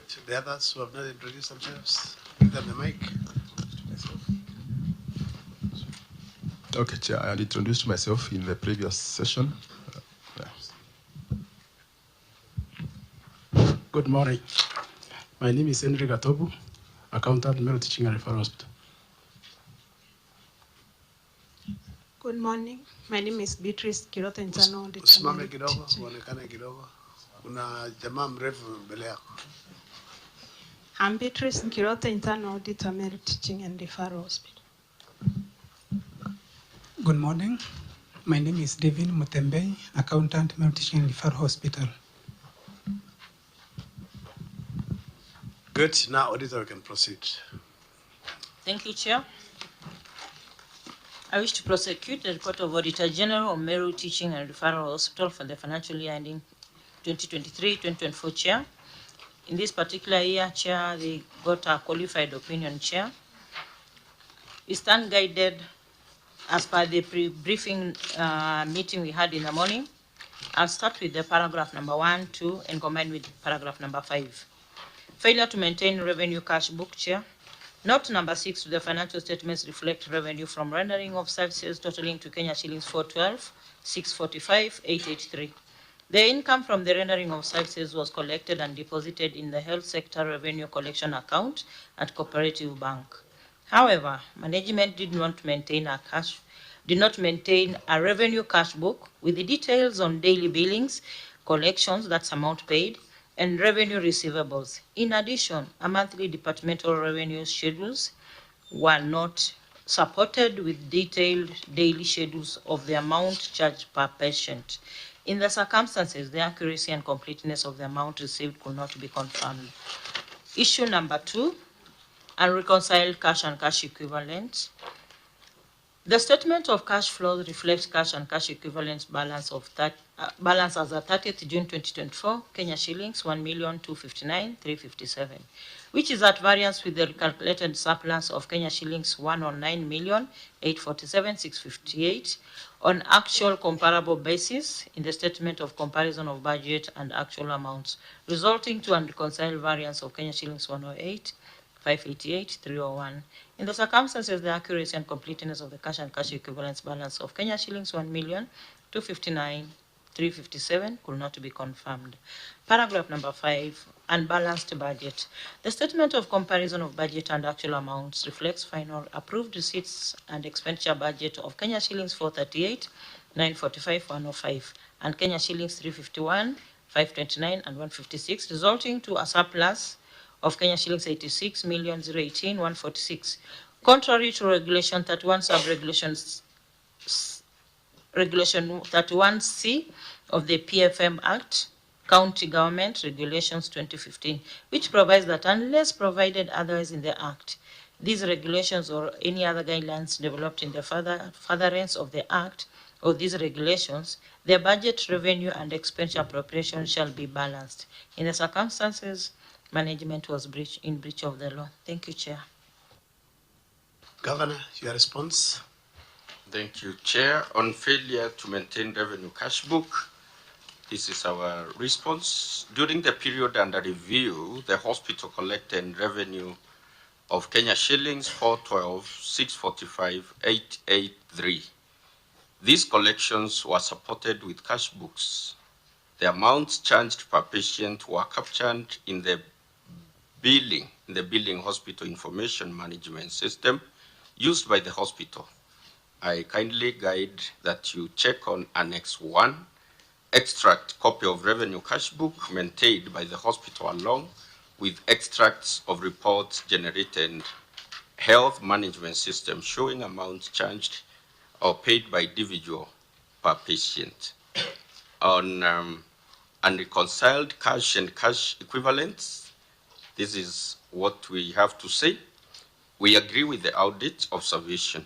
To the others who have not introduced themselves, give them the mic. Okay, Chair, I had introduced myself in the previous session. Good morning. My name is Henry Gatobu, accountant, Meru Teaching and Referral Hospital. Good morning. My name is Beatrice Kiroto Njano. Usimame kidogo, uonekane kidogo. Kuna jamaa mrefu mbele yako. I'm Beatrice Kiroto Internal Auditor, Meru Teaching and Referral Hospital. Good morning. My name is David Mutembei, accountant, Meru Teaching and Referral Hospital. Good. Now, auditor, we can proceed. Thank you, Chair. I wish to prosecute the report of Auditor General of Meru Teaching and Referral Hospital for the financial year ending 2023-2024, Chair. In this particular year, Chair, they got a qualified opinion, Chair. We stand guided as per the pre-briefing meeting we had in the morning. I'll start with the paragraph number 1, 2, and combine with paragraph number 5. Failure to maintain revenue cash book, Chair. Note number 6 to the financial statements reflect revenue from rendering of services totaling to Kenya shillings 412, 645, 883. The income from the rendering of services was collected and deposited in the health sector revenue collection account at Cooperative Bank. However, management did not maintain a revenue cash book with the details on daily billings, collections, that's amount paid, and revenue receivables. In addition, a monthly departmental revenue schedules were not supported with detailed daily schedules of the amount charged per patient. In the circumstances, the accuracy and completeness of the amount received could not be confirmed. Issue number 2, unreconciled cash and cash equivalents. The statement of cash flows reflects cash and cash equivalents balance as at 30th June 2024, Kenya shillings 1,259,357, which is at variance with the calculated surplus of Kenya shillings 109,847,658 on actual comparable basis in the statement of comparison of budget and actual amounts, resulting to unreconciled variance of Kenya shillings 108,588,301. In the circumstances, the accuracy and completeness of the cash and cash equivalents balance of Kenya shillings 1,259,357 could not be confirmed. Paragraph number 5, unbalanced budget. The statement of comparison of budget and actual amounts reflects final approved receipts and expenditure budget of Kenya shillings 438,945,105 and Kenya shillings 351,529 and 156, resulting to a surplus of Kenya shillings 86,018,146. Contrary to Regulation 31, Regulation 31C of the PFM Act, County Government Regulations 2015, which provides that unless provided otherwise in the Act, these regulations or any other guidelines developed in the furtherance of the Act or these regulations, their budget, revenue, and expenditure appropriation shall be balanced. In the circumstances, management was in breach of the law. Thank you, Chair. Governor, your response. Thank you, Chair. On failure to maintain revenue cash book, this is our response. During the period under review, the hospital collected revenue of Kenya shillings 412,645,883. These collections were supported with cash books. The amounts charged per patient were captured in the billing hospital information management system used by the hospital. I kindly guide that you check on Annex 1, extract copy of revenue cash book maintained by the hospital along with extracts of reports generated health management system showing amounts charged or paid by individual per patient. On unreconciled cash and cash equivalents, this is what we have to say. We agree with the audit observation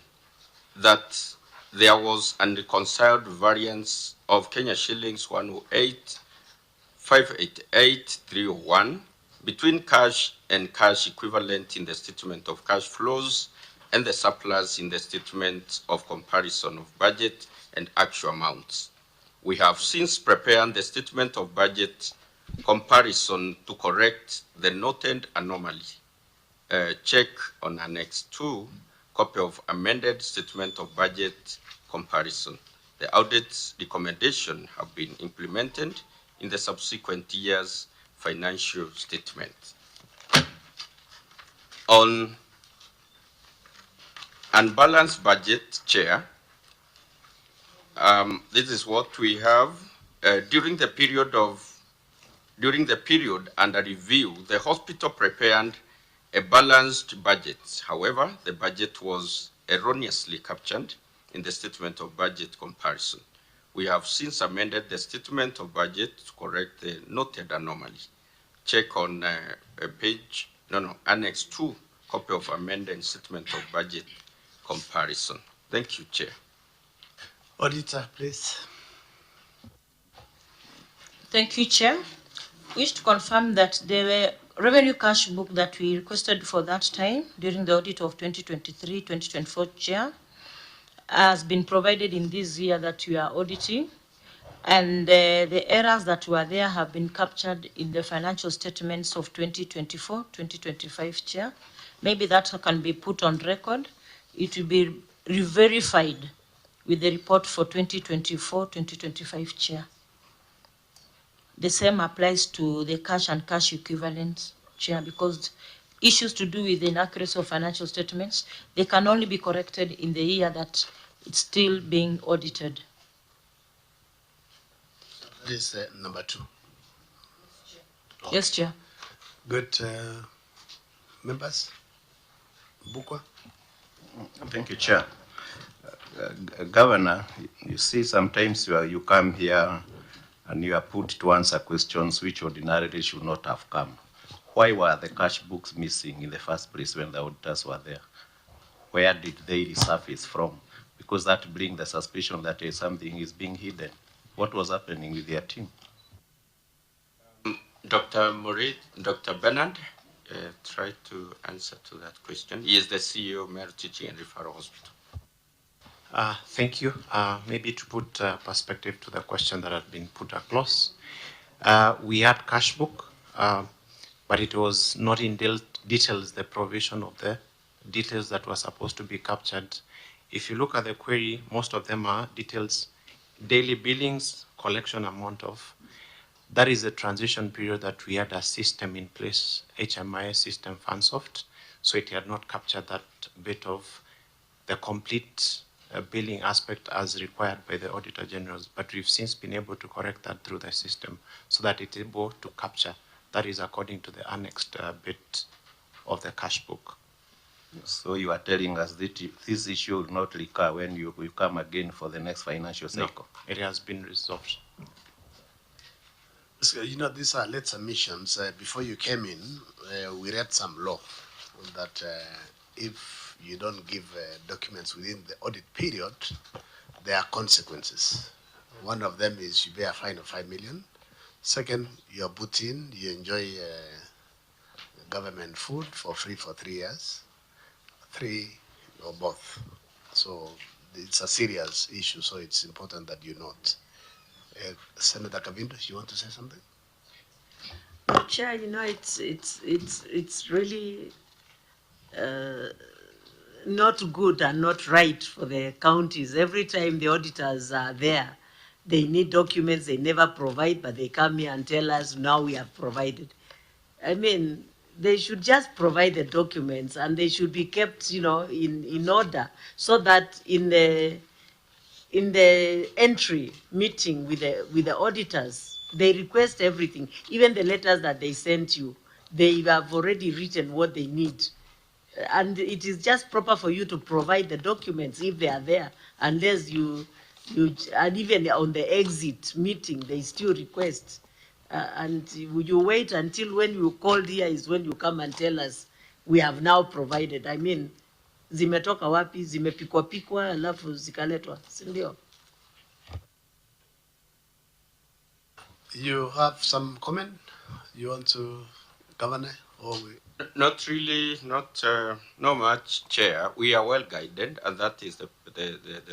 that there was unreconciled variance of Kenya shillings 108,588,301 between cash and cash equivalent in the statement of cash flows and the surplus in the statement of comparison of budget and actual amounts. We have since prepared the statement of budget comparison to correct the noted anomaly. Check on Annex 2, copy of amended statement of budget comparison. The audit's recommendation have been implemented in the subsequent year's financial statement. On unbalanced budget, Chair, this is what we have. During the period under review, the hospital prepared a balanced budget. However, the budget was erroneously captured in the statement of budget comparison. We have since amended the statement of budget to correct the noted anomaly. Check on Annex 2, copy of amended statement of budget comparison. Thank you, Chair. Auditor, please. Thank you, Chair. Wish to confirm that the revenue cash book that we requested for that time during the audit of 2023-2024, Chair, has been provided in this year that we are auditing, and the errors that were there have been captured in the financial statements of 2024-2025, Chair. Maybe that can be put on record. It will be re-verified with the report for 2024-2025, Chair. The same applies to the cash and cash equivalents, Chair, because issues to do with the inaccuracy of financial statements, they can only be corrected in the year that it's still being audited. This is number 2. Okay. Yes, Chair. Good. Members? Bukwa? Thank you, Chair. Governor, you see sometimes you come here and you are put to answer questions which ordinarily should not have come. Why were the cash books missing in the first place when the auditors were there? Where did they resurface from? Because that brings the suspicion that something is being hidden. What was happening with their team? Dr. Bernard, try to answer to that question. He is the CEO of Meru Teaching and Referral Hospital. Thank you. Maybe to put perspective to the question that had been put across, we had cash book, but it was not in details the provision of the details that were supposed to be captured. If you look at the query, most of them are details, daily billings, collection amount of. That is the transition period that we had a system in place, HMI system Funsoft, so it had not captured that bit of the complete billing aspect as required by the Auditor Generals, but we've since been able to correct that through the system so that it's able to capture. That is according to the annexed bit of the cash book. So you are telling us that this issue will not recur when you come again for the next financial cycle? No, it has been resolved. So, these are late submissions. Before you came in, we read some law that if you don't give documents within the audit period, there are consequences. One of them is you pay a fine of 5 million. Second, you're put in, you enjoy government food for free for 3 years. 3 or both. So it's a serious issue, so it's important that you note. Senator Kabindo, you want to say something? Chair, you know, it's really not good and not right for the counties. Every time the auditors are there, they need documents they never provide, but they come here and tell us now we have provided. I mean, they should just provide the documents and they should be kept, you know, in order so that in the entry meeting with the auditors, they request everything, even the letters that they sent you, they have already written what they need. And it is just proper for you to provide the documents if they are there, unless and even on the exit meeting, they still request. And you wait until when you called here is when you come and tell us, we have now provided. I mean, zimetoka wapi, zimepikwa pikwa, alafu zikaletwa, si ndio? You have some comment you want to, Governor, or we? Not really, not much, Chair. We are well guided, and that is the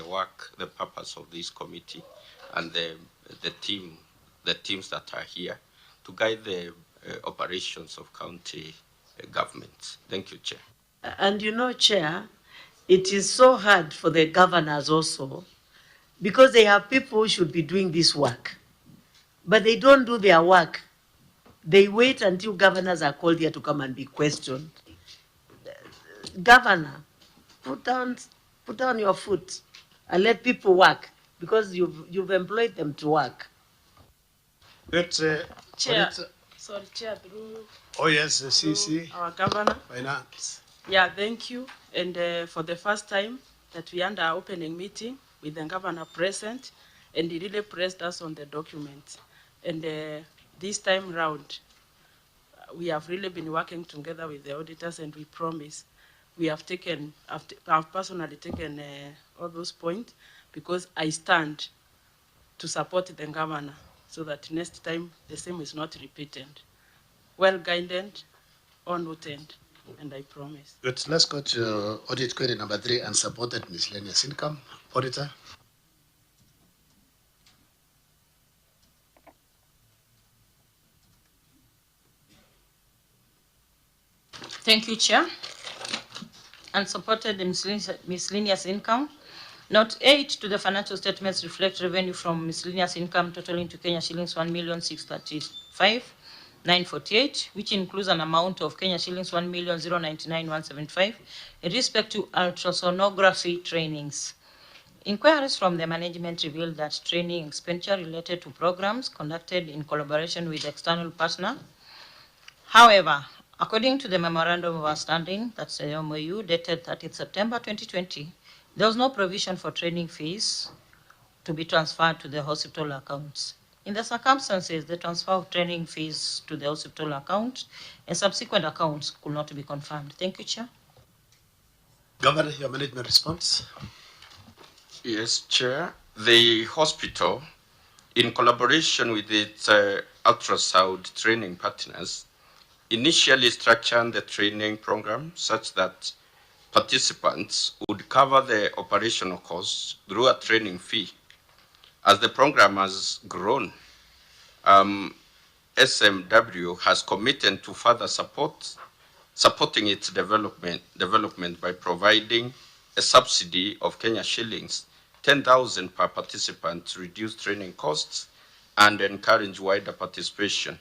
work, the purpose of this committee, and the teams that are here to guide the operations of county governments. Thank you, Chair. And you know, Chair, it is so hard for the governors also, because they have people who should be doing this work, but they don't do their work. They wait until governors are called here to come and be questioned. Governor, put down your foot and let people work, because you've employed them to work. Good, Chair, sorry, Chair, through. Oh yes, CC. Our Governor. Finance. Yeah, thank you. And for the first time that we had our opening meeting with the Governor present, and he really pressed us on the document. And this time round, we have really been working together with the auditors, and we promise we have taken, I've personally taken all those points, because I stand to support the governor so that next time the same is not repeated. Well guided, unnoted, and I promise. Good. Let's go to audit query number 3, unsupported miscellaneous income. Auditor. Thank you, Chair. Unsupported miscellaneous income. Note 8 to the financial statements reflect revenue from miscellaneous income totaling to Kenya shillings 1,635,948, which includes an amount of Kenya shillings 1,099,175 in respect to ultrasonography trainings. Inquiries from the management revealed that training expenditure related to programs conducted in collaboration with external partner. However, according to the Memorandum of Understanding, that's the MOU, dated 30th September 2020, there was no provision for training fees to be transferred to the hospital accounts. In the circumstances, the transfer of training fees to the hospital account and subsequent accounts could not be confirmed. Thank you, Chair. Governor, your management response. Yes, Chair. The hospital, in collaboration with its ultrasound training partners, initially structured the training program such that participants would cover the operational costs through a training fee. As the program has grown, SMW has committed to further supporting its development by providing a subsidy of Kenya shillings 10,000 per participant to reduce training costs and encourage wider participation.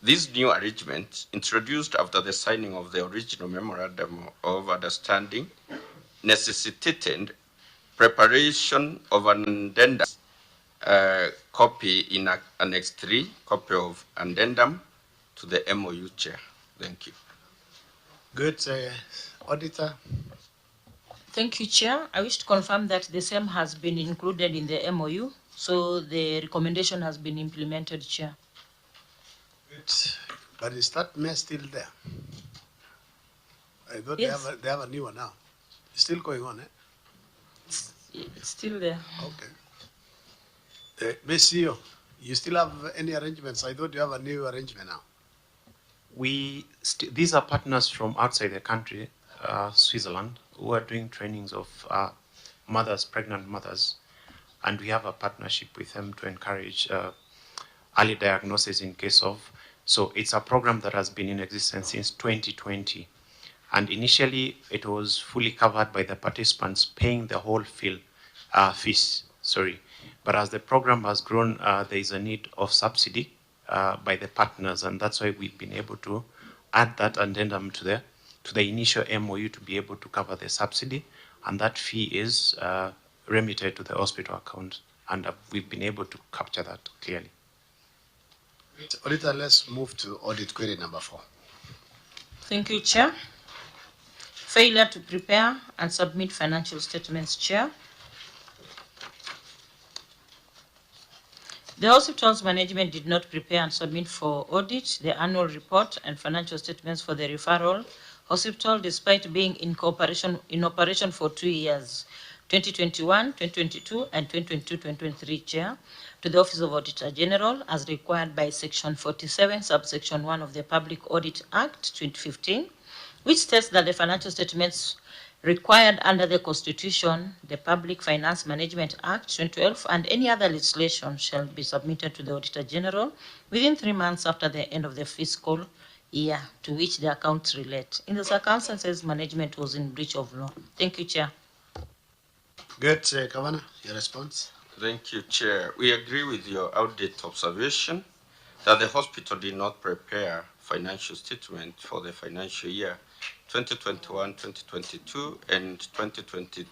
This new arrangement, introduced after the signing of the original Memorandum of Understanding, necessitated preparation of an addendum copy in Annex 3, copy of addendum to the MOU, Chair. Thank you. Good. Auditor. Thank you, Chair. I wish to confirm that the same has been included in the MOU, so the recommendation has been implemented, Chair. Good. But is that mess still there? I thought Yes. they have a new one now. It's still going on, eh? It's still there. Okay. Ms. CEO, you still have any arrangements? I thought you have a new arrangement now. These are partners from outside the country, Switzerland, who are doing trainings of mothers, pregnant mothers, and we have a partnership with them to encourage early diagnosis in case of. So it's a program that has been in existence since 2020. And initially, it was fully covered by the participants paying the whole fees. But as the program has grown, there is a need of subsidy by the partners, and that's why we've been able to add that addendum to the initial MOU to be able to cover the subsidy, and that fee is remitted to the hospital account, and we've been able to capture that clearly. Auditor, let's move to audit query number 4. Thank you, Chair. Failure to prepare and submit financial statements, Chair. The hospital's management did not prepare and submit for audit the annual report and financial statements for the referral hospital, despite being in operation for 2 years, 2021, 2022, and 2022-2023, Chair, to the Office of Auditor General, as required by Section 47, subsection 1 of the Public Audit Act 2015, which states that the financial statements required under the Constitution, the Public Finance Management Act 2012, and any other legislation shall be submitted to the Auditor General within 3 months after the end of the fiscal year to which the accounts relate. In the circumstances, management was in breach of law. Thank you, Chair. Good, Governor, your response? Thank you, Chair. We agree with your audit observation that the hospital did not prepare financial statement for the financial year 2021, 2022, and 2022